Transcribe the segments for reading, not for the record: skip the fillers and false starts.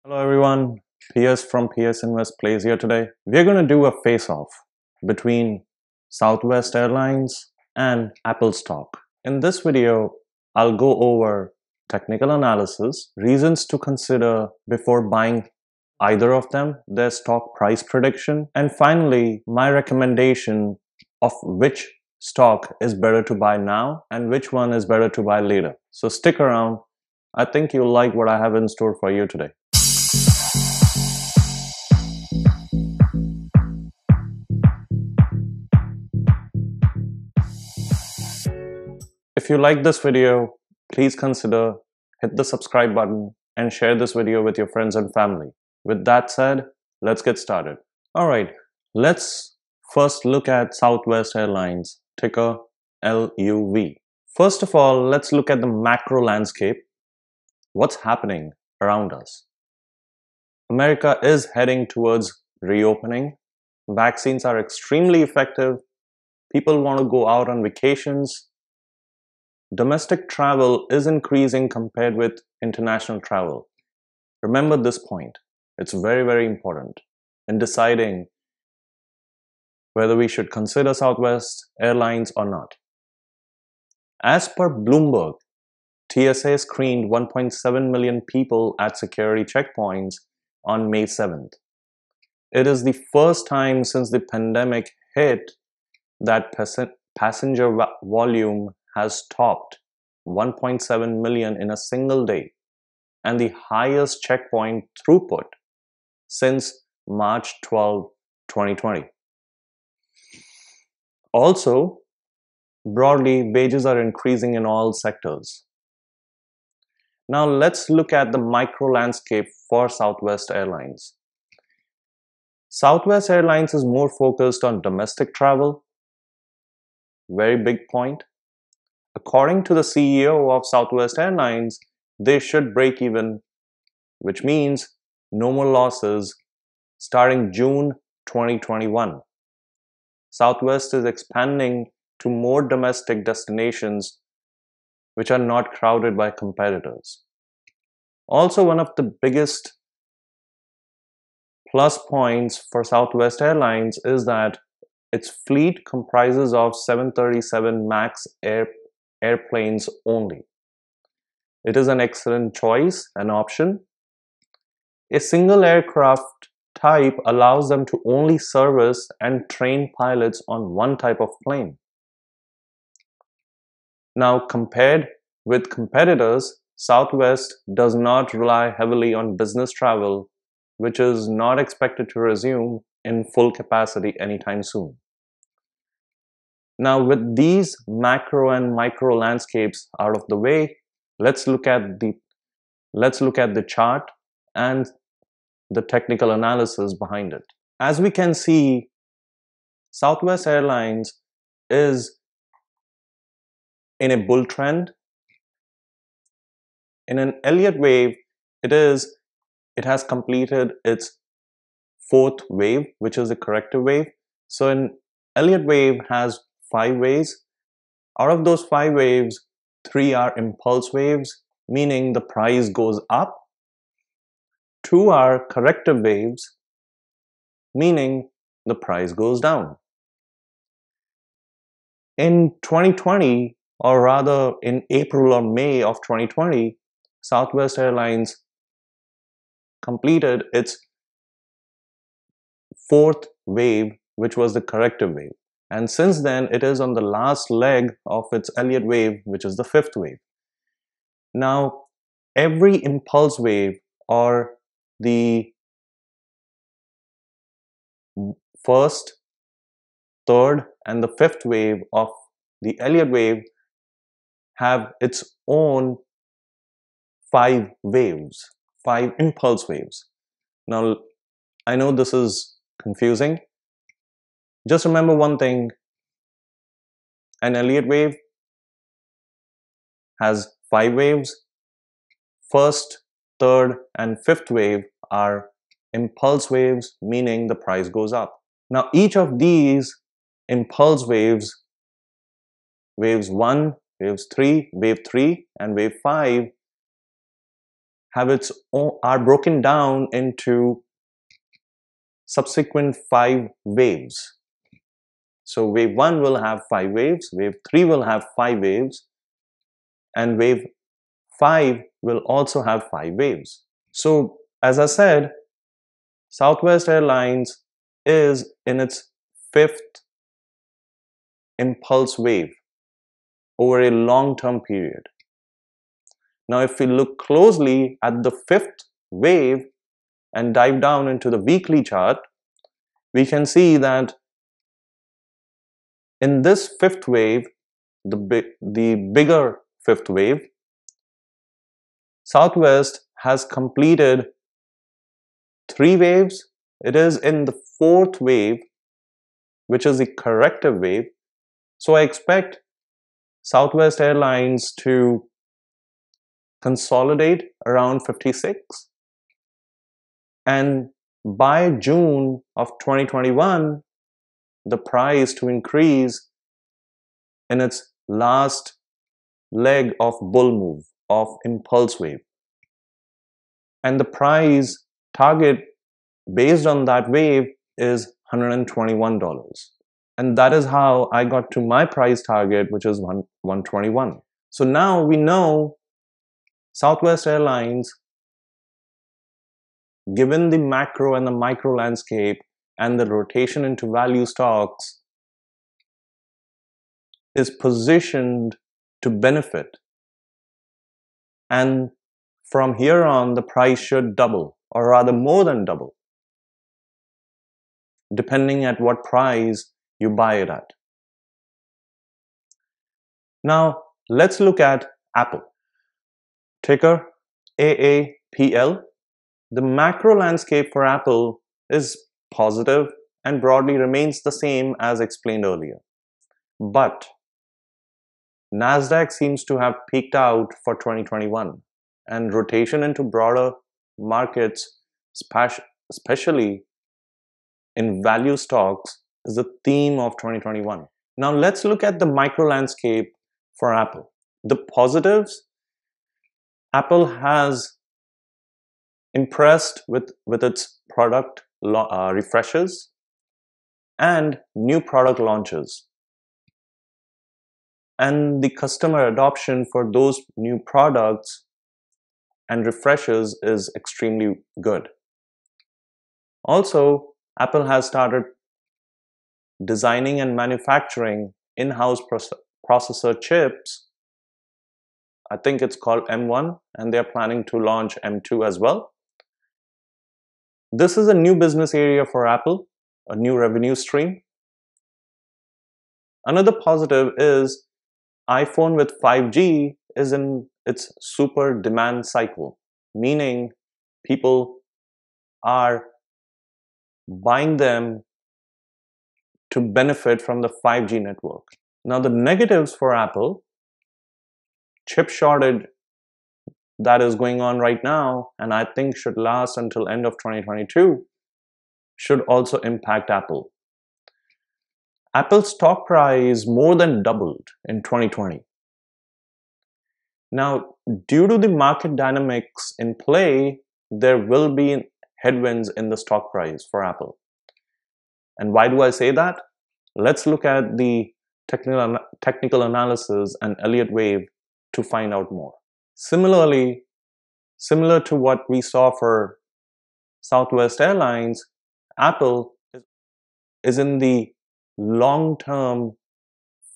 Hello everyone, PS from PS Invest Plays here today. We're going to do a face-off between Southwest Airlines and Apple stock. In this video, I'll go over technical analysis, reasons to consider before buying either of them, their stock price prediction, and finally, my recommendation of which stock is better to buy now and which one is better to buy later. So stick around. I think you'll like what I have in store for you today. If you like this video, please consider hit the subscribe button and share this video with your friends and family. With that said, let's get started. Alright, let's first look at Southwest Airlines, ticker LUV. First of all, let's look at the macro landscape. What's happening around us? America is heading towards reopening. Vaccines are extremely effective. People want to go out on vacations. Domestic travel is increasing compared with international travel. Remember this point. It's very, very important in deciding whether we should consider Southwest Airlines or not. As per Bloomberg, TSA screened 1.7 million people at security checkpoints on May 7th. It is the first time since the pandemic hit that passenger volume has topped 1.7 million in a single day and the highest checkpoint throughput since March 12, 2020. Also, broadly, wages are increasing in all sectors. Now let's look at the micro landscape for Southwest Airlines. Southwest Airlines is more focused on domestic travel. Very big point. According to the CEO of Southwest Airlines, they should break even, which means no more losses starting June 2021. Southwest is expanding to more domestic destinations which are not crowded by competitors. Also, one of the biggest plus points for Southwest Airlines is that its fleet comprises of 737 MAX airplanes only. It is an excellent choice and option. A single aircraft type allows them to only service and train pilots on one type of plane. Now, compared with competitors, Southwest does not rely heavily on business travel, which is not expected to resume in full capacity anytime soon. Now, with these macro and micro landscapes out of the way, let's look at the chart and the technical analysis behind it. As we can see, Southwest Airlines is in a bull trend. In an Elliott wave, it has completed its fourth wave, which is a corrective wave. So an Elliott wave has 5 waves. Out of those 5 waves, 3 are impulse waves, meaning the price goes up. 2 are corrective waves, meaning the price goes down. In 2020, or rather in April or May of 2020, Southwest Airlines completed its 4th wave, which was the corrective wave. And since then, it is on the last leg of its Elliott wave, which is the 5th wave. Now, every impulse wave or the 1st, 3rd, and the 5th wave of the Elliott wave have its own 5 waves, 5 impulse waves. Now, I know this is confusing. Just remember one thing, an Elliott wave has 5 waves. 1st, 3rd, and 5th wave are impulse waves, meaning the price goes up. Now, each of these impulse waves, waves 1, waves 3, wave 3, and wave 5, are broken down into subsequent 5 waves. So wave 1 will have 5 waves, wave 3 will have 5 waves, and wave 5 will also have 5 waves. So as I said, Southwest Airlines is in its 5th impulse wave over a long-term period. Now if we look closely at the 5th wave and dive down into the weekly chart, we can see that in this 5th wave, the bigger 5th wave, Southwest has completed 3 waves. It is in the 4th wave, which is the corrective wave. So I expect Southwest Airlines to consolidate around 56, and by June of 2021, the price to increase in its last leg of bull move of impulse wave. And the price target based on that wave is $121. And that is how I got to my price target, which is 121. So now we know Southwest Airlines, given the macro and the micro landscape and the rotation into value stocks, is positioned to benefit. And from here on, the price should double, or rather more than double, depending at what price you buy it at. Now, let's look at Apple. Ticker AAPL. The macro landscape for Apple is positive and broadly remains the same as explained earlier. But Nasdaq seems to have peaked out for 2021, and rotation into broader markets, especially in value stocks, is the theme of 2021. Now let's look at the micro landscape for Apple. The positives: Apple has impressed with its product refreshes and new product launches. And the customer adoption for those new products and refreshes is extremely good. Also, Apple has started designing and manufacturing in-house processor chips. I think it's called M1, and they're planning to launch M2 as well. This is a new business area for Apple, a new revenue stream. Another positive is iPhone with 5G is in its super demand cycle, meaning people are buying them to benefit from the 5G network. Now the negatives for Apple: chip shortage that is going on right now, and I think should last until end of 2022, should also impact Apple. Apple's stock price more than doubled in 2020. Now, due to the market dynamics in play, there will be headwinds in the stock price for Apple. And why do I say that? Let's look at the technical analysis and Elliott wave to find out more. Similarly, similar to what we saw for Southwest Airlines, Apple is in the long-term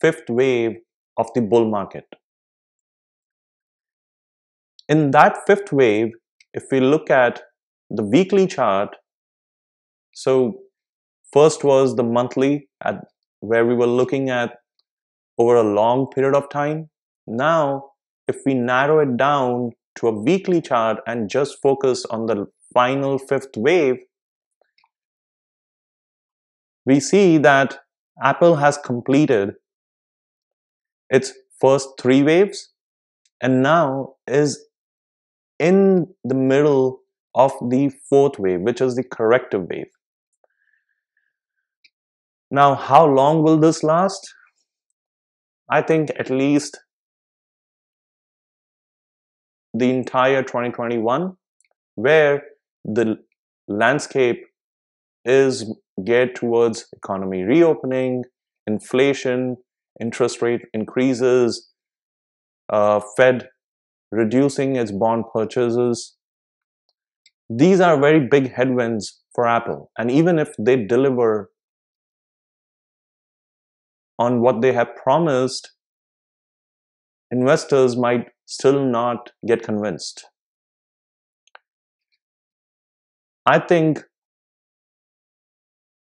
5th wave of the bull market. In that 5th wave, if we look at the weekly chart, so first was the monthly, where we were looking at over a long period of time. Now, if we narrow it down to a weekly chart and just focus on the final 5th wave, we see that Apple has completed its first 3 waves and now is in the middle of the 4th wave, which is the corrective wave. Now, how long will this last? I think at least the entire 2021, where the landscape is geared towards economy reopening, inflation, interest rate increases, Fed reducing its bond purchases. These are very big headwinds for Apple. And even if they deliver on what they have promised, investors might still not get convinced. I think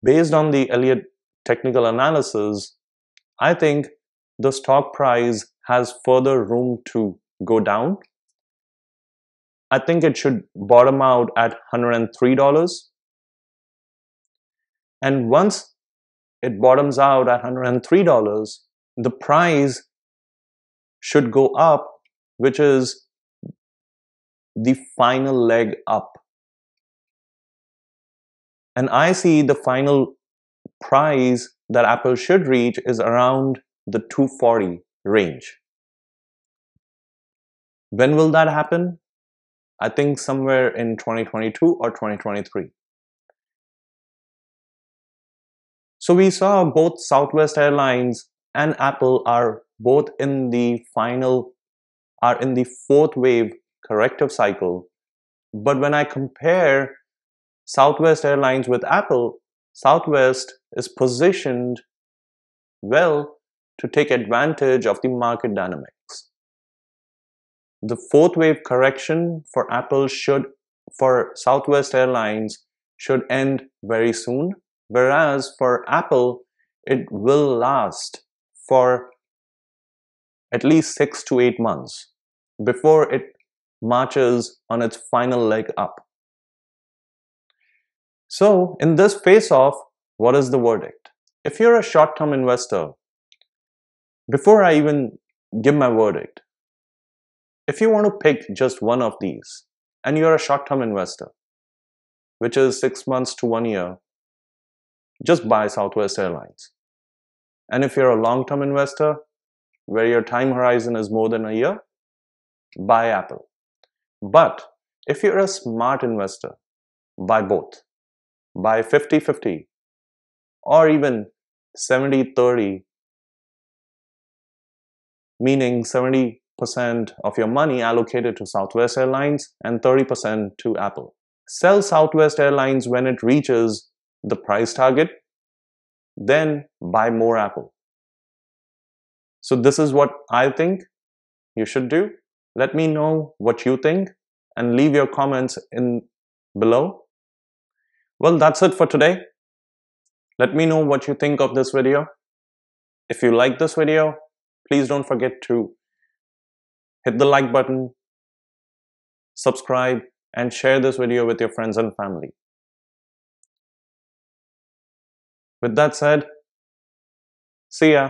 based on the Elliot technical analysis, I think the stock price has further room to go down. I think it should bottom out at $103. And once it bottoms out at $103, the price should go up, which is the final leg up. And I see the final price that Apple should reach is around the 240 range. When will that happen? I think somewhere in 2022 or 2023. So we saw both Southwest Airlines and Apple are both in the fourth wave corrective cycle. But when I compare Southwest Airlines with Apple, Southwest is positioned well to take advantage of the market dynamics. The fourth wave correction for Southwest Airlines should end very soon, whereas for Apple, it will last for at least 6 to 8 months before it marches on its final leg up. So in this face-off, what is the verdict? If you're a short-term investor, before I even give my verdict, if you want to pick just one of these, and you're a short-term investor, which is 6 months to 1 year, just buy Southwest Airlines. And if you're a long-term investor, where your time horizon is more than a year, buy Apple. But if you're a smart investor, buy both. Buy 50-50 or even 70-30, meaning 70% of your money allocated to Southwest Airlines and 30% to Apple. Sell Southwest Airlines when it reaches the price target, then buy more Apple. So this is what I think you should do. Let me know what you think and leave your comments in below. Well, that's it for today. Let me know what you think of this video. If you like this video, please don't forget to hit the like button, subscribe, and share this video with your friends and family. With that said, see ya.